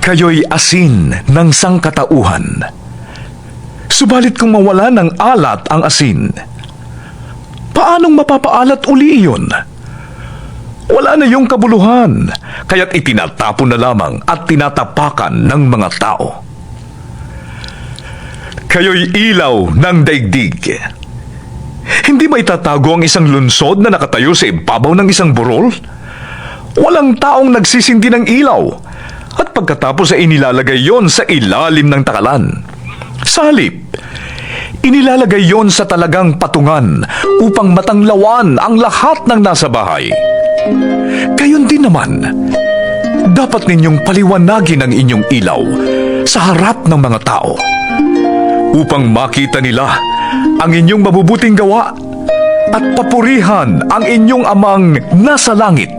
Kayo'y asin ng sangkatauhan. Subalit kung mawala ng alat ang asin, paanong mapapaalat uli iyon? Wala na yung kabuluhan, kaya't itinatapon na lamang at tinatapakan ng mga tao. Kayo'y ilaw ng daigdig. Hindi ba itatago ang isang lunsod na nakatayo sa ibabaw ng isang burol? Walang taong nagsisindi ng ilaw, at pagkatapos ay inilalagay yon sa ilalim ng takalan. Sa halip, inilalagay yon sa talagang patungan upang matanglawan ang lahat ng nasa bahay. Gayon din naman, dapat ninyong paliwanagin ang inyong ilaw sa harap ng mga tao upang makita nila ang inyong mabubuting gawa at papurihan ang inyong amang nasa langit.